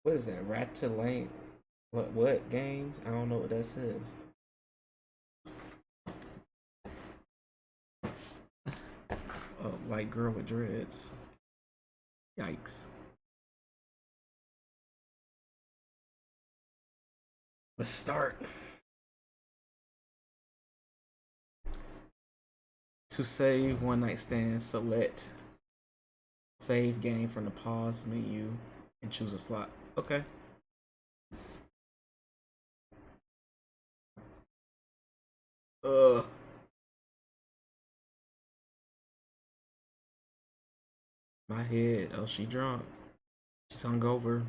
What is that? Rattalane? What games? I don't know what that says. White girl with dreads. Yikes. Let's start. To save one night stand, select save game from the pause menu and choose a slot. Okay. Uh, my head. Oh, she drunk. She's hungover.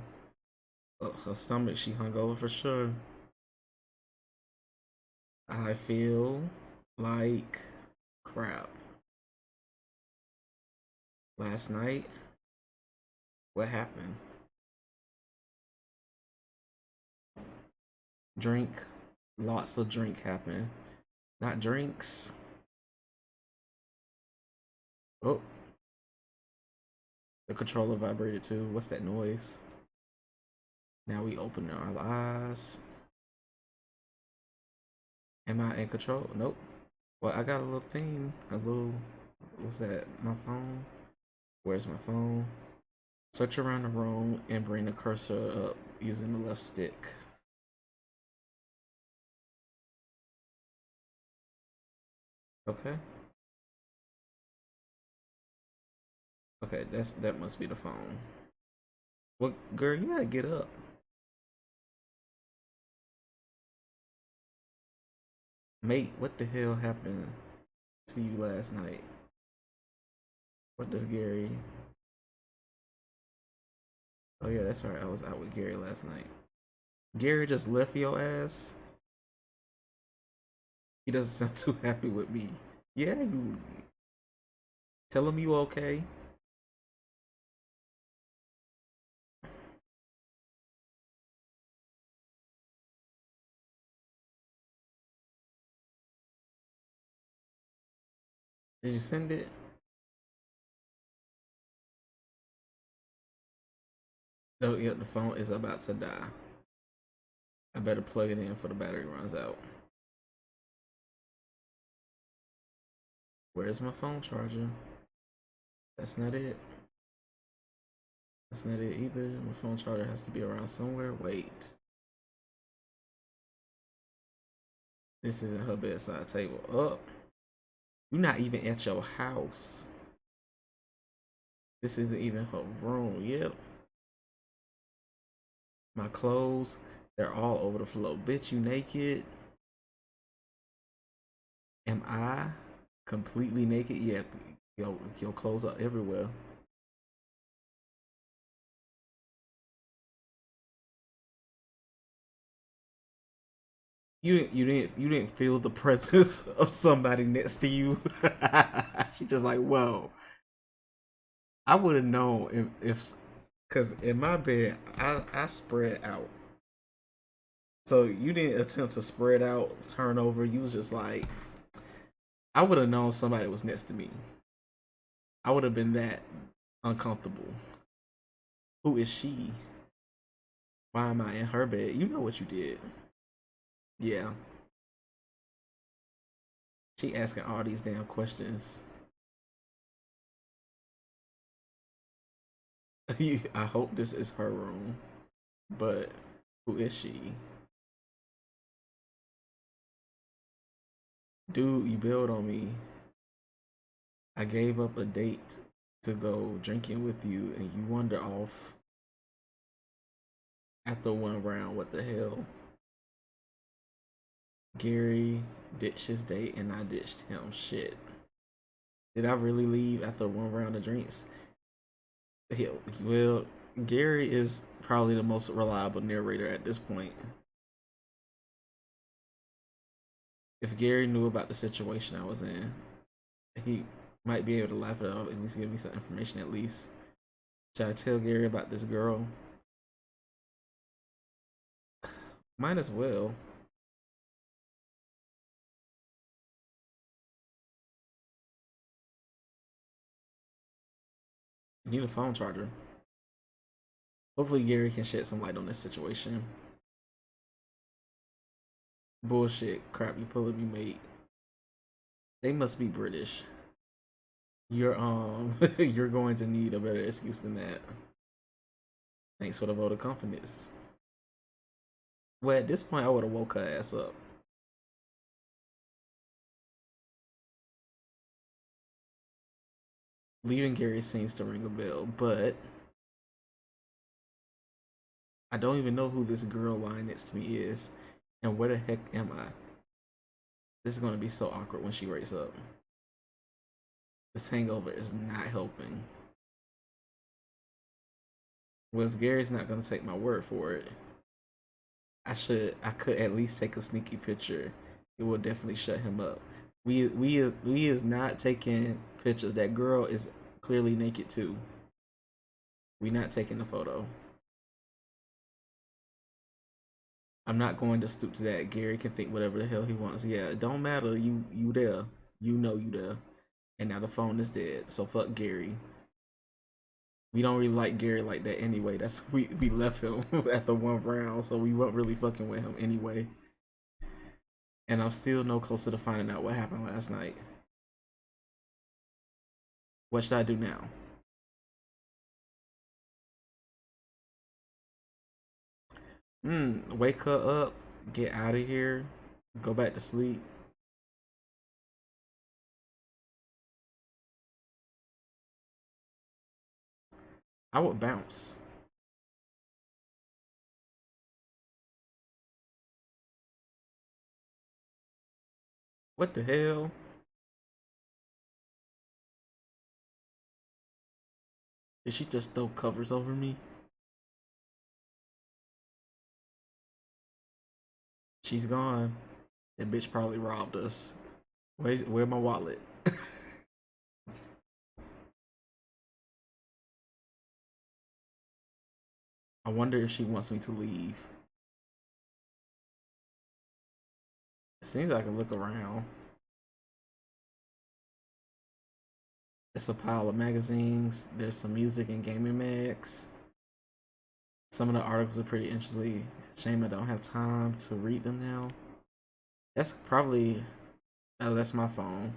Her stomach. She hungover for sure. I feel like crap. Last night, what happened? Drink. Lots of drink happened. Not drinks. Oh, the controller vibrated too. What's that noise? Now we open our eyes. Am I in control? Nope. Well, I got a little thing. A little. What's that? My phone? Where's my phone? Search around the room and bring the cursor up using the left stick. Okay. Okay, that must be the phone. Well, girl, you gotta get up. Mate, what the hell happened to you last night? What does Gary? Oh yeah, that's right. I was out with Gary last night. Gary just left your ass. He doesn't sound too happy with me. Yeah, you tell him you okay. Did you send it? Oh yeah, the phone is about to die. I better plug it in before the battery runs out. Where's my phone charger? That's not it. That's not it either. My phone charger has to be around somewhere. Wait. This isn't her bedside table. Up. You're not even at your house. This isn't even her room. Yep. My clothes, they're all over the floor. Bitch, you naked? Am I completely naked? Yeah. Your clothes are everywhere. You didn't feel the presence of somebody next to you. She just like, whoa. I would have known if because in my bed I spread out. So you didn't attempt to spread out, turn over. You was just like, I would have known somebody was next to me. I would have been that uncomfortable. Who is she? Why am I in her bed? You know what you did. Yeah. She asking all these damn questions. I hope this is her room. But who is she? Dude, you bailed on me. I gave up a date to go drinking with you and you wander off after one round. What the hell? Gary ditched his date and I ditched him. Shit. Did I really leave after one round of drinks? Hell, well, Gary is probably the most reliable narrator at this point. If Gary knew about the situation I was in, he might be able to laugh it off, at least give me some information at least. Should I tell Gary about this girl? Might as well. You need a phone charger. Hopefully Gary can shed some light on this situation. Bullshit crap you pulling me, mate. They must be British. You're you're going to need a better excuse than that. Thanks for the vote of confidence. Well, at this point, I would have woke her ass up. Leaving Gary seems to ring a bell, but I don't even know who this girl lying next to me is, and where the heck am I? This is gonna be so awkward when she wakes up. This hangover is not helping. Well, if Gary's not gonna take my word for it, I could at least take a sneaky picture. It will definitely shut him up. We is not taking pictures. That girl is clearly naked too. We not taking the photo. I'm not going to stoop to that. Gary can think whatever the hell he wants. Yeah, it don't matter. You there. You know you there. And now the phone is dead. So fuck Gary. We don't really like Gary like that anyway. That's we left him after one round, so we weren't really fucking with him anyway. And I'm still no closer to finding out what happened last night. What should I do now? Wake her up, get out of here, go back to sleep. I would bounce. What the hell? Did she just throw covers over me? She's gone. That bitch probably robbed us. Where's my wallet? I wonder if she wants me to leave. It seems I can look around. It's a pile of magazines. There's some music and gaming mags. Some of the articles are pretty interesting. Shame I don't have time to read them now. That's probably... Oh, that's my phone.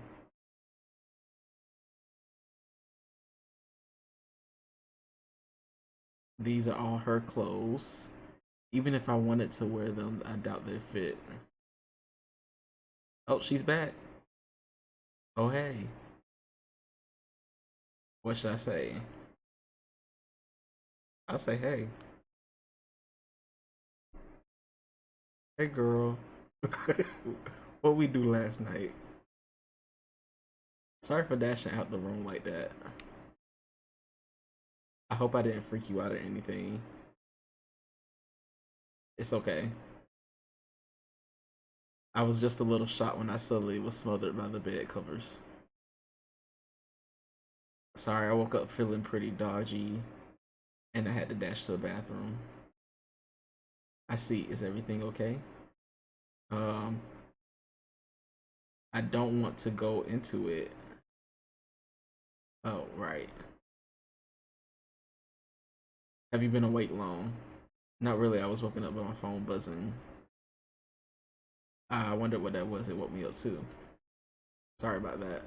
These are all her clothes. Even if I wanted to wear them, I doubt they fit. Oh, she's back. Oh, hey. What should I say? I'll say hey. Hey, girl. What we do last night? Sorry for dashing out the room like that. I hope I didn't freak you out or anything. It's okay. I was just a little shocked when I suddenly was smothered by the bed covers. Sorry, I woke up feeling pretty dodgy and I had to dash to the bathroom. I see. Is everything okay? Um, I don't want to go into it. Oh, right. Have you been awake long? Not really. I was woken up by my phone buzzing. I wondered what that was. It woke me up too. Sorry about that.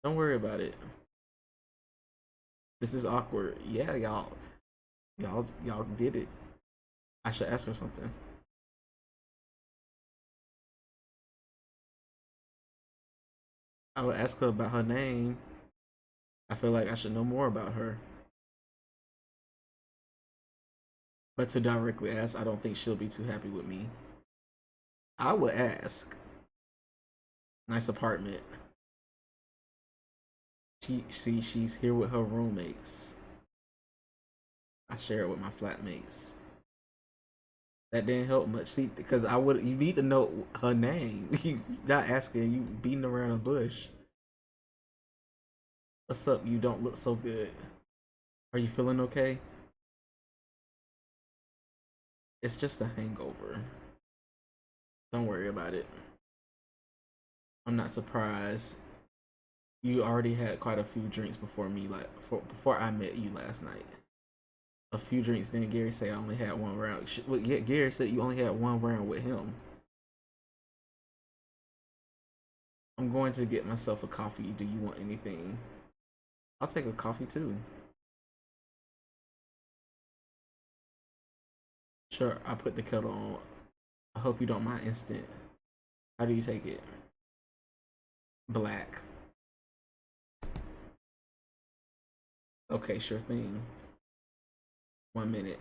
Don't worry about it. This is awkward. Yeah, y'all did it. I should ask her something. I would ask her about her name. I feel like I should know more about her. But to directly ask, I don't think she'll be too happy with me. I would ask. Nice apartment. She's here with her roommates. I share it with my flatmates. That didn't help much. See, because you need to know her name. You not asking, you beating around a bush. What's up? You don't look so good. Are you feeling okay? It's just a hangover. Don't worry about it. I'm not surprised. You already had quite a few drinks before me, before I met you last night. a few drinks. Then Gary said I only had one round. Well, yeah, Gary said you only had one round with him. I'm going to get myself a coffee. Do you want anything? I'll take a coffee too. Sure, I put the kettle on. I hope you don't mind instant. How do you take it? Black. Okay, sure thing. 1 minute.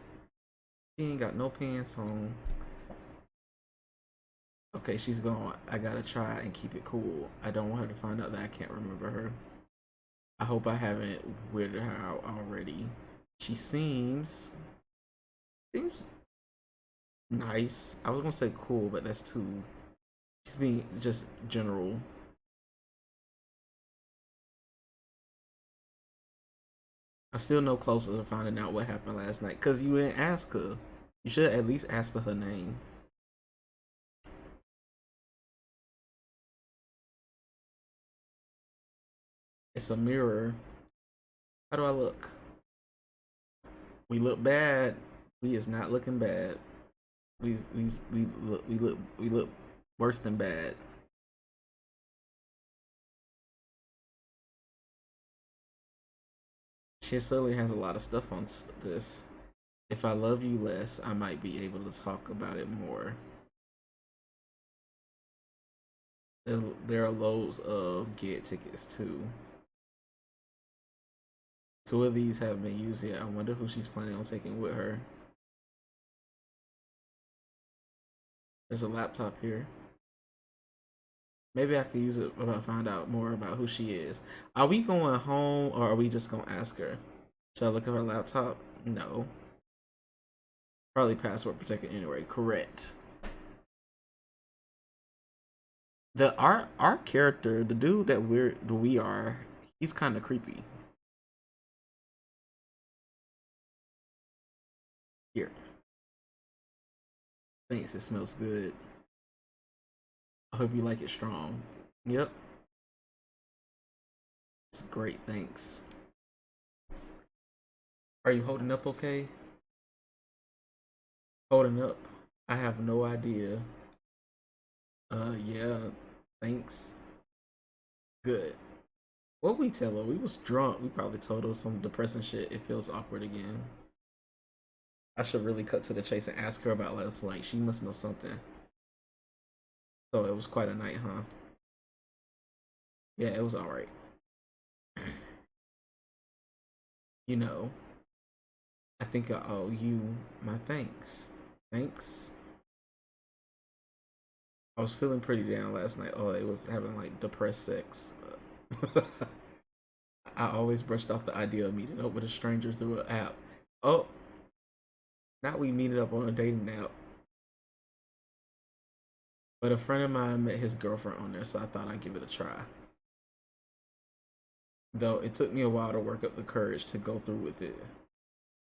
She ain't got no pants on. Okay, she's gone. I gotta try and keep it cool. I don't want her to find out that I can't remember her. I hope I haven't weirded her out already. She seems nice. I was gonna say cool, but that's too. She's being just general. I'm still no closer to finding out what happened last night because you didn't ask her. You should at least ask her name. It's a mirror. How do I look? We look bad. We is not looking bad. We look worse than bad. She certainly has a lot of stuff on this. If I love you less, I might be able to talk about it more. There are loads of get tickets too. Two of these haven't been used yet. I wonder who she's planning on taking with her. There's a laptop here. Maybe I could use it if I find out more about who she is. Are we going home or are we just gonna ask her? Should I look at her laptop? No. Probably password protected anyway. Correct. Our character, the dude that we are, he's kind of creepy. Here. Thanks, it smells good. I hope you like it strong. Yep. It's great, thanks. Are you holding up okay? Holding up? I have no idea. Yeah, thanks. Good. What we tell her? We was drunk. We probably told her some depressing shit. It feels awkward again. I should really cut to the chase and ask her about last night. She must know something. So it was quite a night, huh? Yeah, it was alright. You know, I think I owe you my thanks. Thanks. I was feeling pretty down last night. Oh, it was having like depressed sex. I always brushed off the idea of meeting up with a stranger through an app. Oh, now we meeting up on a dating app. But a friend of mine met his girlfriend on there, so I thought I'd give it a try. Though it took me a while to work up the courage to go through with it.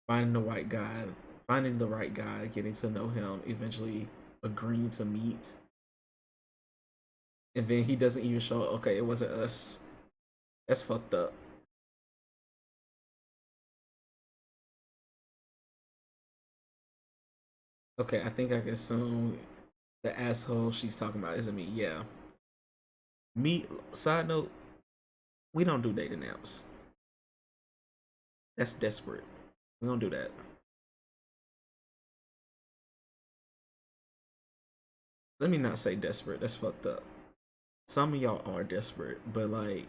Finding the right guy, getting to know him, eventually agreeing to meet. And then he doesn't even show up. Okay, it wasn't us. That's fucked up. Okay, I think I can assume the asshole she's talking about isn't me. Yeah. Me, side note, we don't do dating apps. That's desperate. We don't do that. Let me not say desperate. That's fucked up. Some of y'all are desperate, but like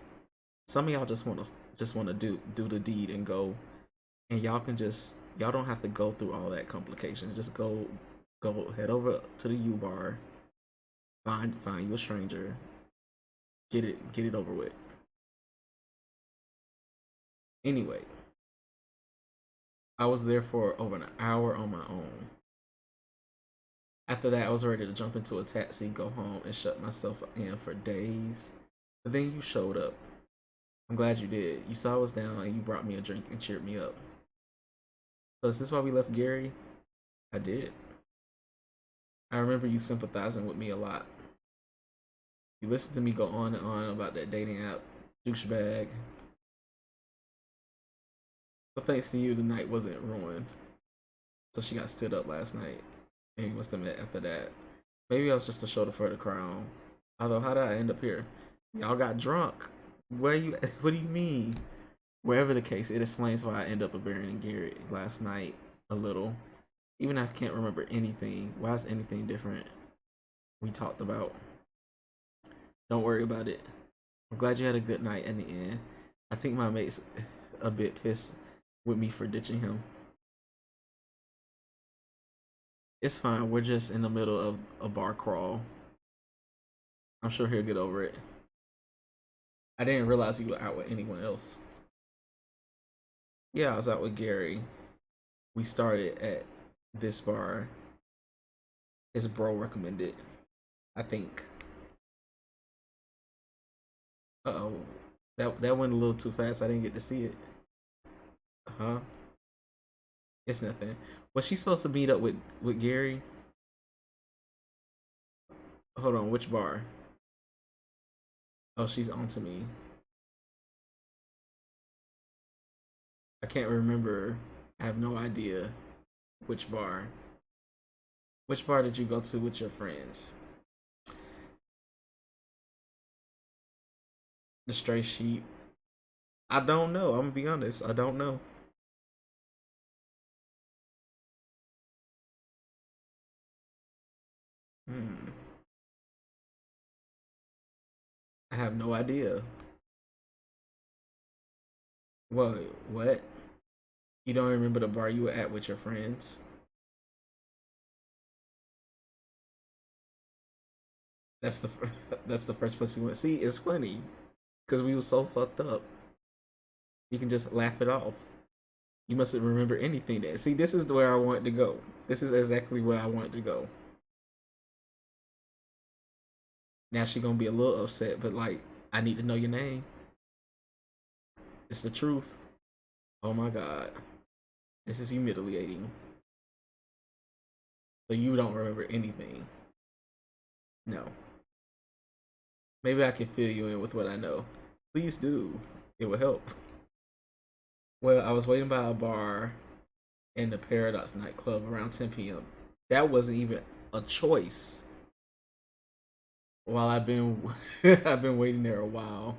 some of y'all just wanna do the deed and go, and y'all don't have to go through all that complications. Just go head over to the U bar, find you a stranger, get it over with. Anyway, I was there for over an hour on my own. After that, I was ready to jump into a taxi, go home, and shut myself in for days. But then you showed up. I'm glad you did. You saw I was down and you brought me a drink and cheered me up. So is this why we left Gary? I did. I remember you sympathizing with me a lot. You listened to me go on and on about that dating app, douchebag. But thanks to you, the night wasn't ruined. So she got stood up last night, and we must have met after that. Maybe I was just a shoulder for the crown. Although, how did I end up here? Y'all got drunk. Where you? What do you mean? Wherever the case, it explains why I end up burying Garrett last night a little. Even if I can't remember anything. Why is anything different? We talked about. Don't worry about it. I'm glad you had a good night in the end. I think my mate's a bit pissed with me for ditching him. It's fine. We're just in the middle of a bar crawl. I'm sure he'll get over it. I didn't realize you were out with anyone else. Yeah, I was out with Gary. We started at this bar. His bro recommended, I think. Uh-oh. That went a little too fast. I didn't get to see it. Huh? It's nothing. Was she supposed to meet up with Gary? Hold on, which bar? Oh, she's on to me. I can't remember. I have no idea which bar. Which bar did you go to with your friends? The Stray Sheep. I don't know. I'm gonna be honest. I don't know. Hmm. I have no idea. What? You don't remember the bar you were at with your friends? That's the that's the first place we went. See, it's funny because we were so fucked up. You can just laugh it off. You mustn't remember anything. Then see, this is where I wanted to go. This is exactly where I wanted to go. Now she gonna be a little upset, but like, I need to know your name. It's the truth. Oh my god, this is humiliating. So you don't remember anything? No. Maybe I can fill you in with what I know. Please do. It will help. Well, I was waiting by a bar in the Paradox nightclub around 10 p.m. That wasn't even a choice. While I've been I've been waiting there a while.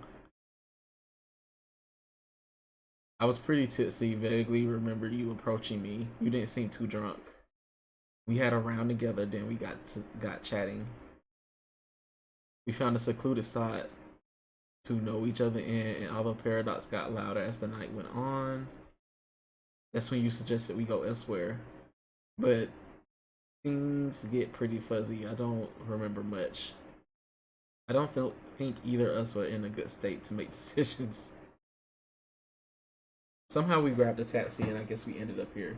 I was pretty tipsy, vaguely remember you approaching me. You didn't seem too drunk. We had a round together, then we got chatting. We found a secluded spot to know each other in, and although Paradox got louder as the night went on, that's when you suggested we go elsewhere. But things get pretty fuzzy. I don't remember much. I don't think either of us were in a good state to make decisions. Somehow we grabbed a taxi and I guess we ended up here.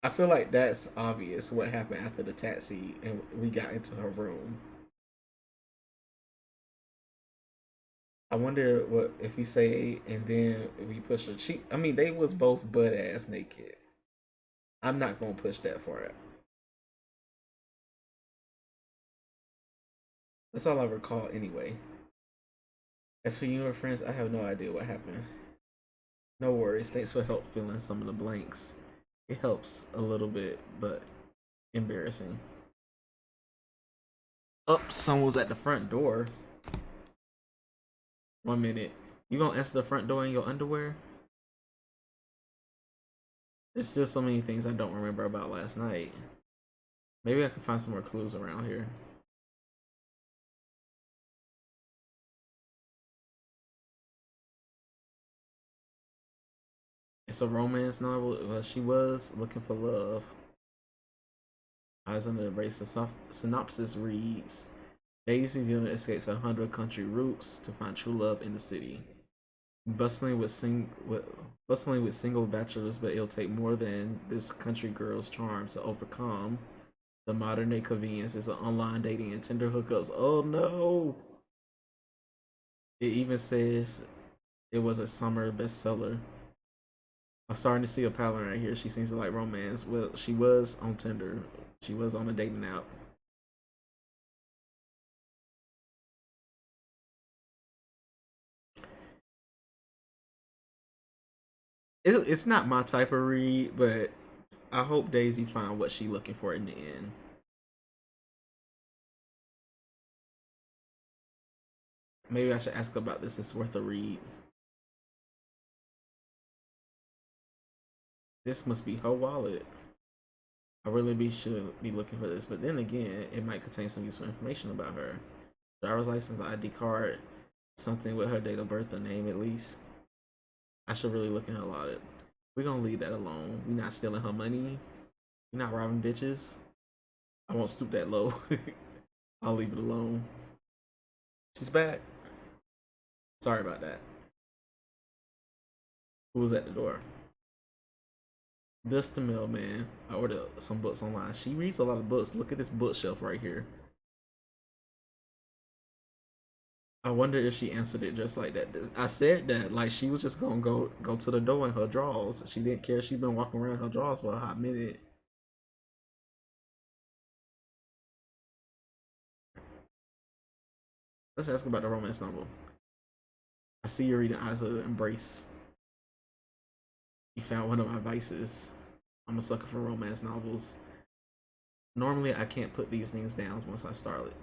I feel like that's obvious what happened after the taxi and we got into her room. I wonder what if we say and then we push her cheek. I mean, they was both butt ass naked. I'm not gonna push that for it. That's all I recall anyway. As for you and friends, I have no idea what happened. No worries. Thanks for help filling some of the blanks. It helps a little bit, but embarrassing. Oh, someone's at the front door. 1 minute. You gonna answer the front door in your underwear? There's still so many things I don't remember about last night. Maybe I can find some more clues around here. It's a romance novel. Well, she was looking for love. Eyes under the brace. The synopsis reads: Daisy Dillon escapes 100 country routes to find true love in the city. Bustling with bustling with single bachelors, but it'll take more than this country girl's charm to overcome the modern day conveniences of online dating and Tinder hookups. Oh no! It even says it was a summer bestseller. I'm starting to see a pattern right here. She seems to like romance. Well, she was on Tinder. She was on a dating app. It's not my type of read, but I hope Daisy find what she looking for in the end. Maybe I should ask about this. It's worth a read. This must be her wallet. I really should be looking for this, but then again, it might contain some useful information about her. Driver's license, ID card, something with her date of birth, a name at least. I should really look in her wallet. We're gonna leave that alone. We're not stealing her money. We're not robbing bitches. I won't stoop that low. I'll leave it alone. She's back. Sorry about that. Who was at the door? This the mailman. I ordered some books online. She reads a lot of books. Look at this bookshelf right here. I wonder if she answered it just like that. I said that like she was just gonna go to the door in her drawers. She didn't care. She's been walking around her drawers for a hot minute. Let's ask about the romance novel. I see you're reading Eyes of Embrace. You found one of my vices. I'm a sucker for romance novels. Normally, I can't put these things down once I start it,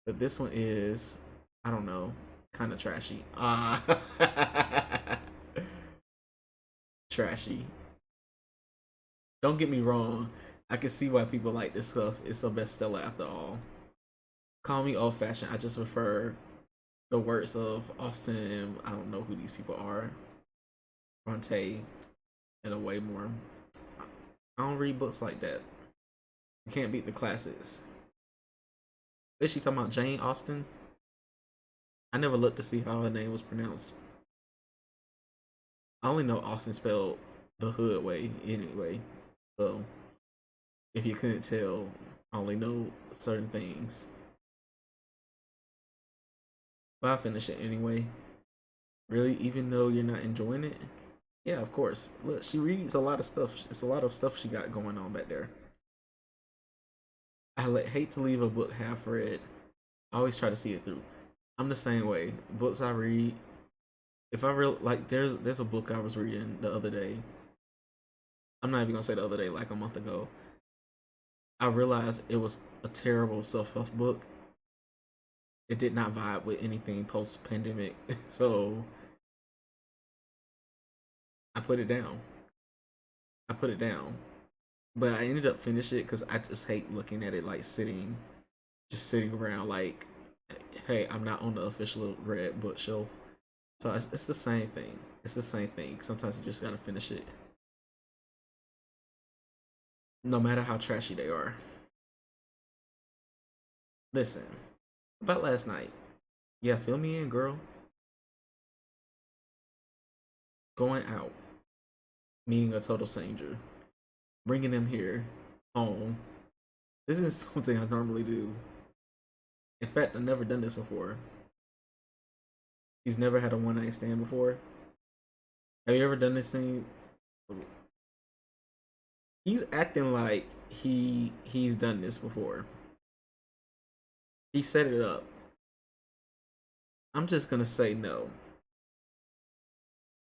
but this one is, I don't know, kind of trashy. Trashy. Don't get me wrong. I can see why people like this stuff. It's a bestseller after all. Call me old fashioned. I just prefer the works of Austin. I don't know who these people are. Bronte, in a way more. I don't read books like that. You can't beat the classics. Is she talking about Jane Austen? I never looked to see how her name was pronounced. I only know Austin spelled the hood way anyway. So if you couldn't tell, I only know certain things. But I'll finish it anyway. Really, even though you're not enjoying it? Yeah, of course. Look, she reads a lot of stuff. It's a lot of stuff she got going on back there. Hate to leave a book half read. I always try to see it through. I'm the same way. Books I read, if I real like, there's a book I was reading the other day. I'm not even gonna say the other day, like a month ago. I realized it was a terrible self help book. It did not vibe with anything post pandemic, so I put it down. I put it down, but I ended up finishing it because I just hate looking at it like just sitting around like, hey, I'm not on the official red bookshelf. So it's the same thing. It's the same thing. Sometimes you just gotta finish it, no matter how trashy they are. Listen, about last night. Yeah, fill me in, girl. Going out, meeting a total stranger, bringing them here, home. This is something I normally do. In fact, I've never done this before. He's never had a one night stand before. Have you ever done this thing? He's acting like he's done this before. He set it up. I'm just gonna say no,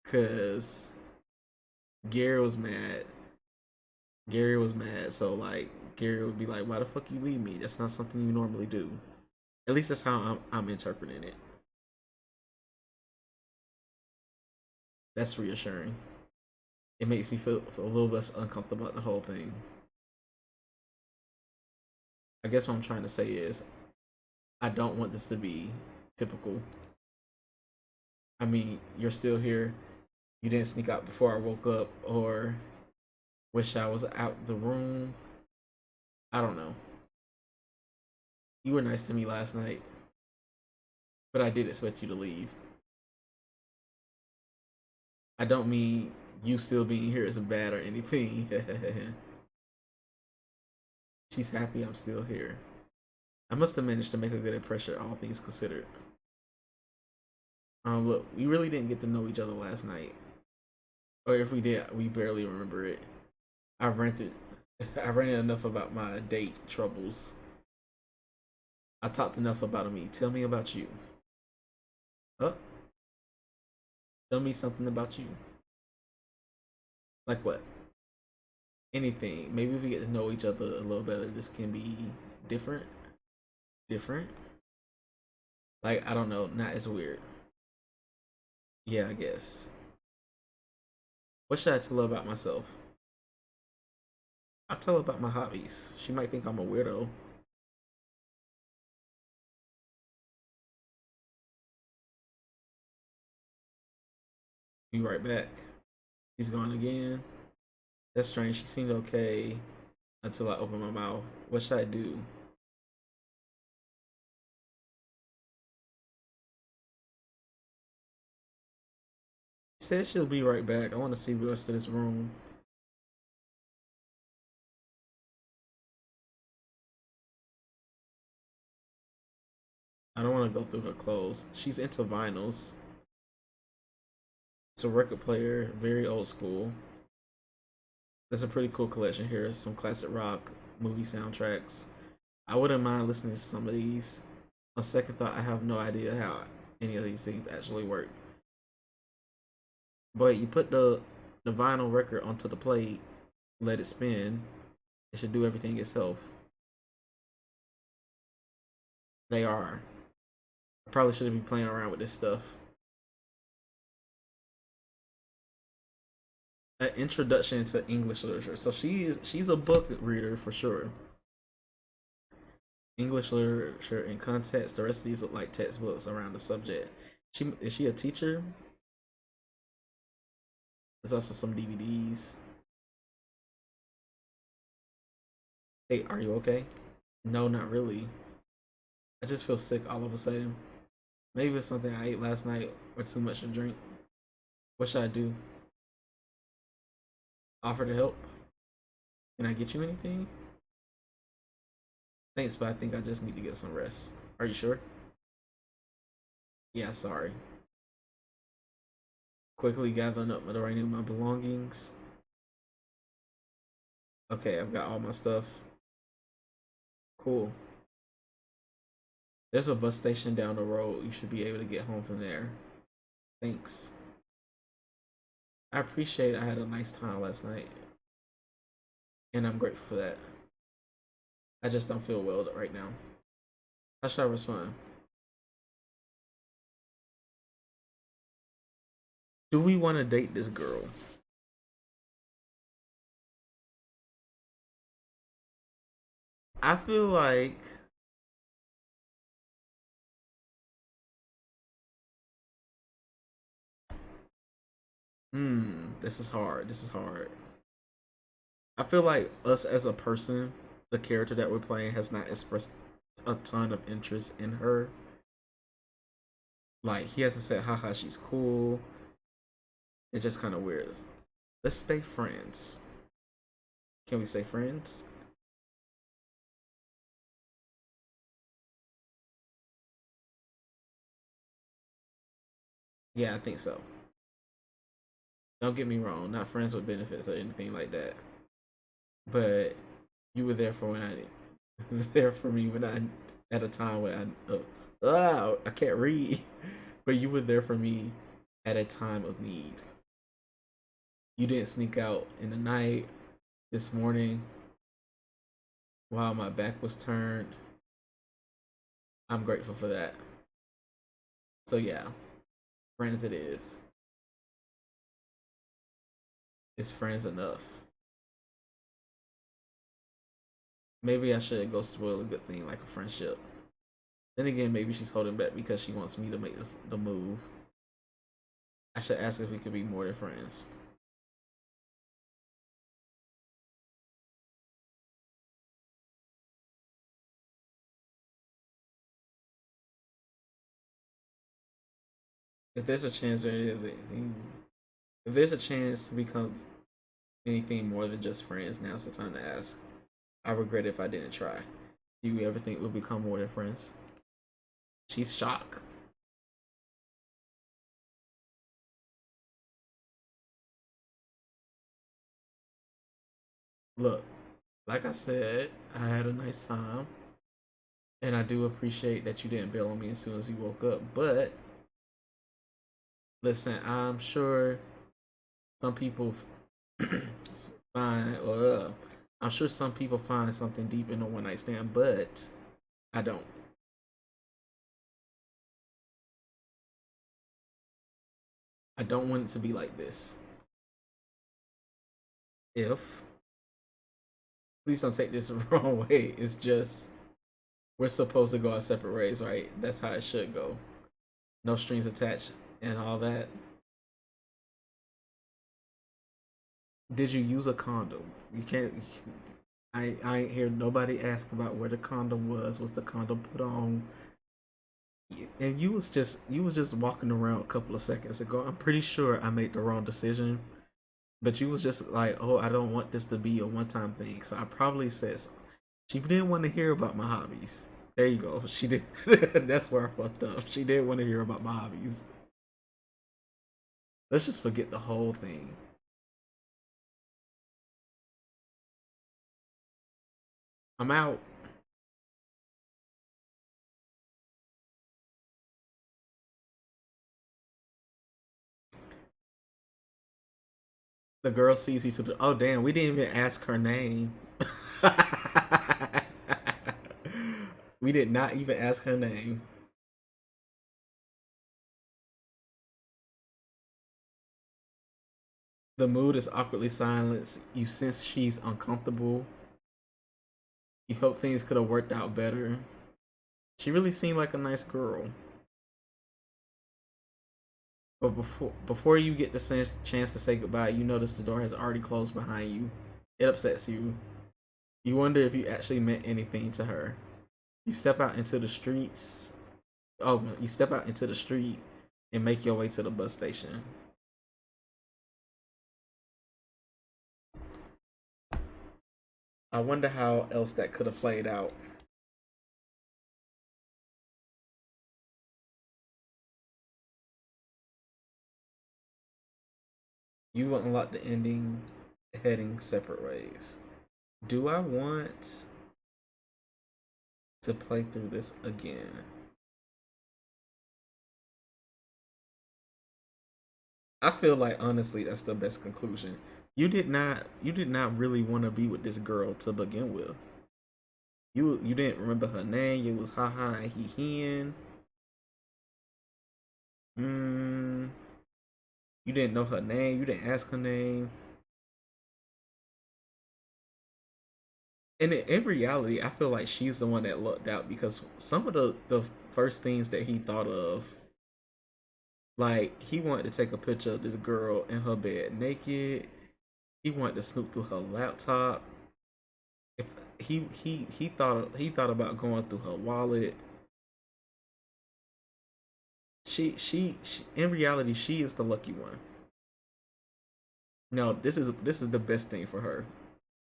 cause Gary was mad. Gary was mad, so like Gary would be like, "Why the fuck you leave me? That's not something you normally do." At least that's how I'm interpreting it. That's reassuring. It makes me feel a little less uncomfortable about the whole thing. I guess what I'm trying to say is I don't want this to be typical. I mean, you're still here. You didn't sneak out before I woke up, or wish I was out the room. I don't know. You were nice to me last night, but I did expect you to leave. I don't mean you still being here is bad or anything. She's happy I'm still here. I must have managed to make a good impression, all things considered. Look, we really didn't get to know each other last night, or if we did, we barely remember it. I ranted, I ranted enough about my date troubles. I talked enough about me. Tell me about you. Huh? Tell me something about you. Like what? Anything. Maybe if we get to know each other a little better, this can be different. Different. Like I don't know, not as weird. Yeah, I guess. What should I tell her about myself? I'll tell her about my hobbies. She might think I'm a weirdo. Be right back. She's gone again. That's strange. She seemed okay until I opened my mouth. What should I do? She said she'll be right back. I want to see the rest of this room. I don't want to go through her clothes. She's into vinyls. It's a record player, very old school. There's a pretty cool collection here. Some classic rock, movie soundtracks. I wouldn't mind listening to some of these. On second thought, I have no idea how any of these things actually work. But you put the vinyl record onto the plate, let it spin. It should do everything itself. They are. I probably shouldn't be playing around with this stuff. An introduction to English literature. So she's a book reader for sure. English literature in context. The rest of these look like textbooks around the subject. She is she a teacher? There's also some DVDs. Hey, are you okay? No, not really. I just feel sick all of a sudden. Maybe it's something I ate last night or too much to drink. What should I do? Offer to help? Can I get you anything? Thanks, but I think I just need to get some rest. Are you sure? Yeah, sorry. Quickly gathering up my belongings. Okay, I've got all my stuff. Cool. There's a bus station down the road. You should be able to get home from there. Thanks. I appreciate I had a nice time last night. And I'm grateful for that. I just don't feel well right now. How should I respond? Do we want to date this girl? I feel like this is hard. This is hard. I feel like us as a person, the character that we're playing has not expressed a ton of interest in her. Like he hasn't said, haha, she's cool. It's just kind of weird. Let's stay friends. Can we stay friends? Yeah, I think so. Don't get me wrong, not friends with benefits or anything like that. But you were there for when I there for me when I at a time when I can't read. But you were there for me at a time of need. You didn't sneak out in the night this morning while my back was turned. I'm grateful for that. So yeah, friends it is. It's friends enough. Maybe I should go spoil a good thing like a friendship. Then again, maybe she's holding back because she wants me to make the move. I should ask if we could be more than friends. If there's a chance or anything, if there's a chance to become anything more than just friends, now's the time to ask. I regret if I didn't try. Do you ever think we'll become more than friends? She's shocked. Look, like I said, I had a nice time. And I do appreciate that you didn't bail on me as soon as you woke up. But listen, I'm sure some people Fine. I'm sure some people find something deep in a one night stand, but I don't. I don't want it to be like this. If, please don't take this the wrong way. It's just we're supposed to go our separate ways, right? That's how it should go. No strings attached and all that. Did you use a condom? You can't. I ain't hear nobody ask about where the condom was. Was the condom put on? And you was just walking around a couple of seconds ago. I'm pretty sure I made the wrong decision, but you was just like, "Oh, I don't want this to be a one-time thing." So I probably said something. She didn't want to hear about my hobbies. There you go. She did. That's where I fucked up. She didn't want to hear about my hobbies. Let's just forget the whole thing. I'm out. The girl sees you to the. Oh damn, we didn't even ask her name. We did not even ask her name. The mood is awkwardly silenced. You sense she's uncomfortable. You hope things could have worked out better. She really seemed like a nice girl. But before you get the chance to say goodbye, you notice the door has already closed behind you. It upsets you. You wonder if you actually meant anything to her. You step out into the streets. Oh, you step out into the street and make your way to the bus station. I wonder how else that could have played out. You unlock the ending, heading separate ways. Do I want to play through this again? I feel like honestly that's the best conclusion. You did not really want to be with this girl to begin with. You didn't remember her name. It was ha ha and he hen. Mm, you didn't know her name. You didn't ask her name. And in reality, I feel like she's the one that lucked out because some of the first things that he thought of, like he wanted to take a picture of this girl in her bed naked. He wanted to snoop through her laptop. If he thought about going through her wallet. She in reality she is the lucky one. No, this is the best thing for her.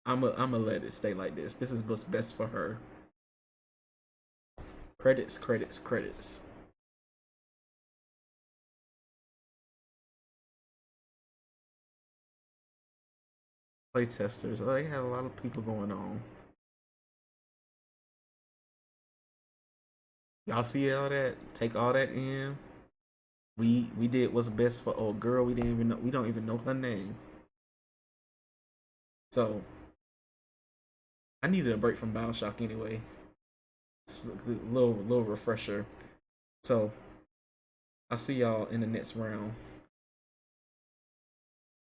I'm gonna let it stay like this. This is what's best for her. Credits, credits, credits. Playtesters. Oh, they had a lot of people going on. Y'all see all that? Take all that in. We did what's best for old girl. We don't even know her name. So I needed a break from Bioshock anyway. It's a little refresher. So I'll see y'all in the next round.